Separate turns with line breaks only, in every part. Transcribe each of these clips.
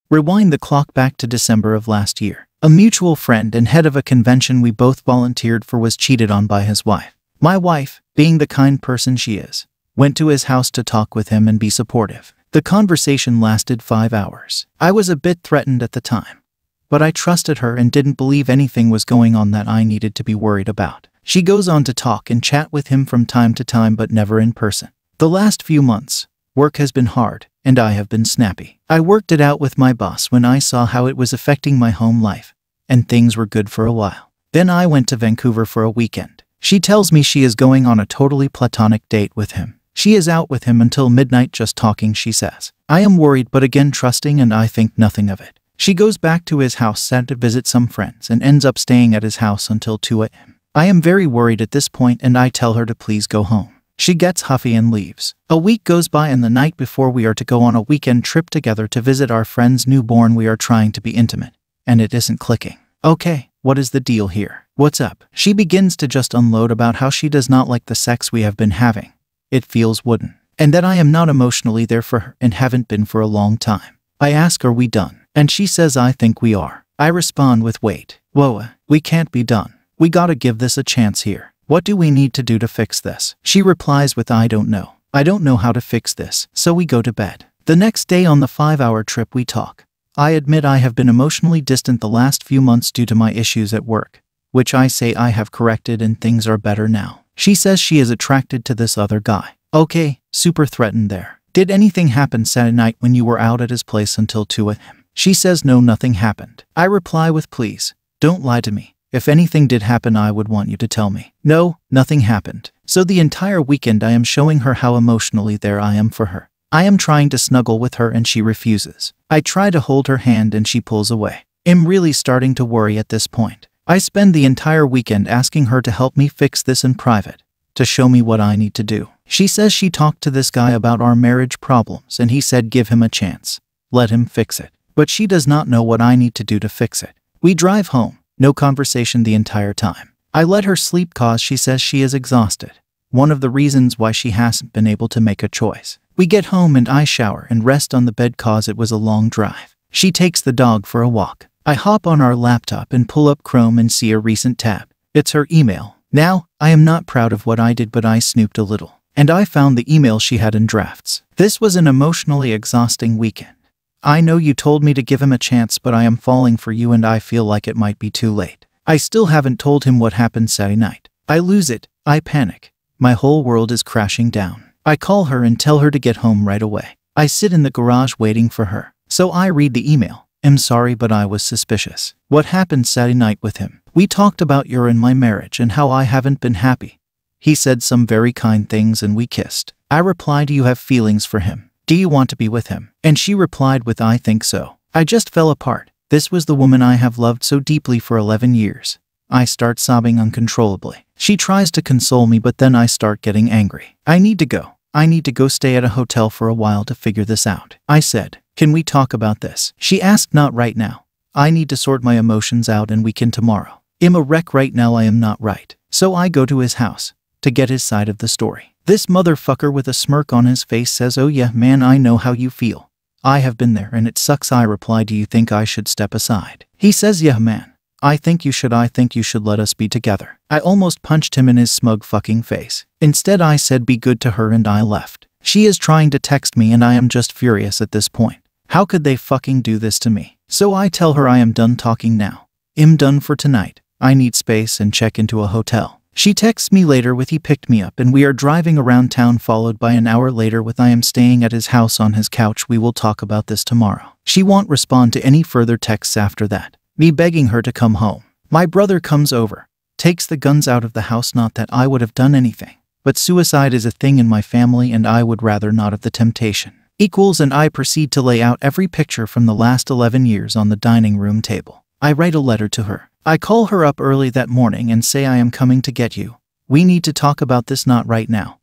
Rewind the clock back to December of last year. A mutual friend and head of a convention we both volunteered for was cheated on by his wife. My wife, being the kind person she is, went to his house to talk with him and be supportive. The conversation lasted 5 hours. I was a bit threatened at the time, but I trusted her and didn't believe anything was going on that I needed to be worried about. She goes on to talk and chat with him from time to time, but never in person. The last few months, work has been hard, and I have been snappy. I worked it out with my boss when I saw how it was affecting my home life, and things were good for a while. Then I went to Vancouver for a weekend. She tells me she is going on a totally platonic date with him. She is out with him until midnight just talking, she says. I am worried but again trusting, and I think nothing of it. She goes back to his house Saturday to visit some friends and ends up staying at his house until 2 a.m. I am very worried at this point and I tell her to please go home. She gets huffy and leaves. A week goes by and the night before we are to go on a weekend trip together to visit our friend's newborn, we are trying to be intimate, and it isn't clicking. Okay, what is the deal here? What's up? She begins to just unload about how she does not like the sex we have been having. It feels wooden. And that I am not emotionally there for her and haven't been for a long time. I ask, are we done? And she says, I think we are. I respond with, wait. Whoa, we can't be done. We gotta give this a chance here. What do we need to do to fix this? She replies with, I don't know. I don't know how to fix this. So we go to bed. The next day on the 5-hour trip we talk. I admit I have been emotionally distant the last few months due to my issues at work, which I say I have corrected and things are better now. She says she is attracted to this other guy. Okay, super threatened there. Did anything happen Saturday night when you were out at his place until 2 a.m.? She says no, nothing happened. I reply with, please, don't lie to me. If anything did happen, I would want you to tell me. No, nothing happened. So the entire weekend I am showing her how emotionally there I am for her. I am trying to snuggle with her and she refuses. I try to hold her hand and she pulls away. I'm really starting to worry at this point. I spend the entire weekend asking her to help me fix this in private, to show me what I need to do. She says she talked to this guy about our marriage problems and he said give him a chance. Let him fix it. But she does not know what I need to do to fix it. We drive home. No conversation the entire time. I let her sleep cause she says she is exhausted. One of the reasons why she hasn't been able to make a choice. We get home and I shower and rest on the bed cause it was a long drive. She takes the dog for a walk. I hop on our laptop and pull up Chrome and see a recent tab. It's her email. Now, I am not proud of what I did, but I snooped a little. And I found the email she had in drafts. This was an emotionally exhausting weekend. I know you told me to give him a chance, but I am falling for you and I feel like it might be too late. I still haven't told him what happened Saturday night. I lose it. I panic. My whole world is crashing down. I call her and tell her to get home right away. I sit in the garage waiting for her. So I read the email. I'm sorry, but I was suspicious. What happened Saturday night with him? We talked about you and my marriage and how I haven't been happy. He said some very kind things and we kissed. I replied, do you have feelings for him? Do you want to be with him? And she replied with, I think so. I just fell apart. This was the woman I have loved so deeply for 11 years. I start sobbing uncontrollably. She tries to console me, but then I start getting angry. I need to go. I need to go stay at a hotel for a while to figure this out. I said, can we talk about this? She asked, not right now. I need to sort my emotions out and we can tomorrow. I'm a wreck right now, I am not right. So I go to his house to get his side of the story. This motherfucker with a smirk on his face says, oh yeah, man, I know how you feel. I have been there and it sucks. I reply, do you think I should step aside? He says, yeah, man. I think you should let us be together. I almost punched him in his smug fucking face. Instead, I said, be good to her, and I left. She is trying to text me and I am just furious at this point. How could they fucking do this to me? So I tell her I am done talking now. I'm done for tonight. I need space and check into a hotel. She texts me later with he picked me up and we are driving around town, followed by an hour later with I am staying at his house on his couch. We will talk about this tomorrow. She won't respond to any further texts after that. Me begging her to come home. My brother comes over, takes the guns out of the house. Not that I would have done anything, but suicide is a thing in my family and I would rather not have the temptation. And I proceed to lay out every picture from the last 11 years on the dining room table. I write a letter to her. I call her up early that morning and say I am coming to get you. We need to talk about this, not right now.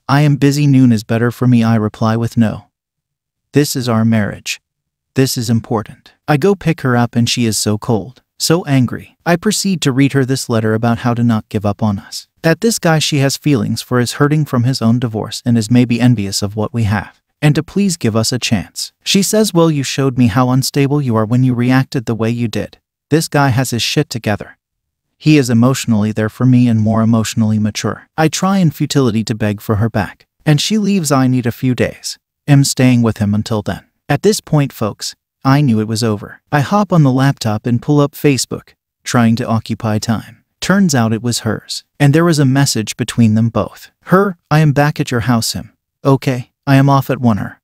I am busy, noon is better for me. I reply with no. This is our marriage. This is important. I go pick her up and she is so cold, so angry. I proceed to read her this letter about how to not give up on us. That this guy she has feelings for is hurting from his own divorce and is maybe envious of what we have. and to please give us a chance. She says, well, you showed me how unstable you are when you reacted the way you did. This guy has his shit together. He is emotionally there for me and more emotionally mature. I try in futility to beg for her back, and she leaves. I need a few days. Am staying with him until then. At this point, folks, I knew it was over. I hop on the laptop and pull up Facebook, trying to occupy time. Turns out it was hers, and there was a message between them both. Her, I am back at your house. Him, okay, I am off at 1 her.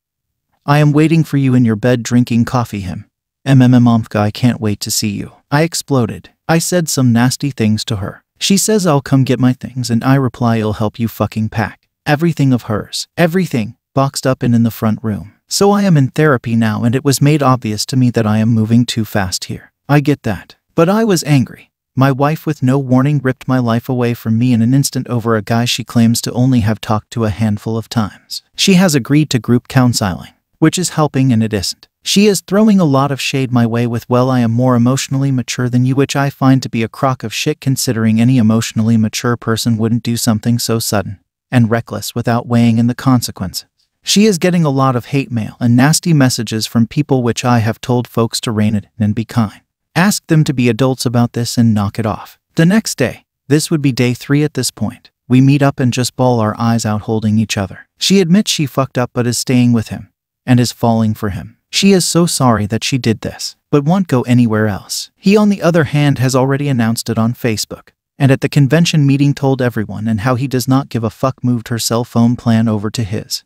I am waiting for you in your bed drinking coffee. Him, I can't wait to see you. I exploded. I said some nasty things to her. She says I'll come get my things, and I reply I'll help you fucking pack. Everything of hers. Everything. Boxed up and in the front room. So I am in therapy now, and it was made obvious to me that I am moving too fast here. I get that. But I was angry. My wife with no warning ripped my life away from me in an instant over a guy she claims to only have talked to a handful of times. She has agreed to group counseling, which is helping, and it isn't. She is throwing a lot of shade my way with, well, I am more emotionally mature than you, which I find to be a crock of shit, considering any emotionally mature person wouldn't do something so sudden and reckless without weighing in the consequences. She is getting a lot of hate mail and nasty messages from people, which I have told folks to rein it in and be kind. Ask them to be adults about this and knock it off. The next day, this would be day 3 at this point, we meet up and just bawl our eyes out holding each other. She admits she fucked up but is staying with him and is falling for him. She is so sorry that she did this, but won't go anywhere else. He, on the other hand, has already announced it on Facebook, and at the convention meeting told everyone, and how he does not give a fuck, moved her cell phone plan over to his,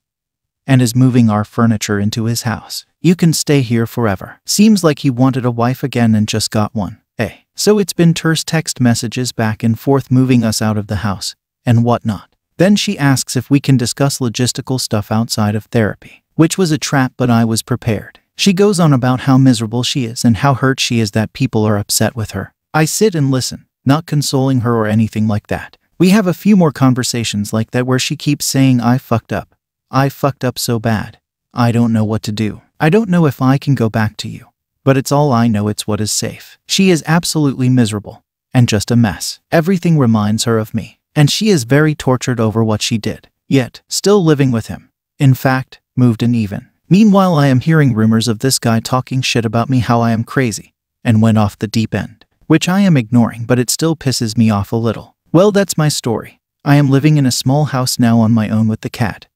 and is moving our furniture into his house. You can stay here forever. Seems like he wanted a wife again and just got one. Hey. So it's been terse text messages back and forth, moving us out of the house and whatnot. Then she asks if we can discuss logistical stuff outside of therapy, which was a trap, but I was prepared. She goes on about how miserable she is and how hurt she is that people are upset with her. I sit and listen, not consoling her or anything like that. We have a few more conversations like that where she keeps saying, I fucked up. I fucked up so bad. I don't know what to do. I don't know if I can go back to you. But it's all I know, it's what is safe. She is absolutely miserable and just a mess. Everything reminds her of me, and she is very tortured over what she did. Yet, still living with him. In fact, moved in even. Meanwhile, I am hearing rumors of this guy talking shit about me, how I am crazy and went off the deep end, which I am ignoring, but it still pisses me off a little. Well, that's my story. I am living in a small house now on my own with the cat.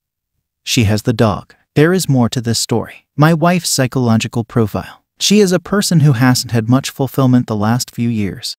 She has the dog. There is more to this story. My wife's psychological profile. She is a person who hasn't had much fulfillment the last few years.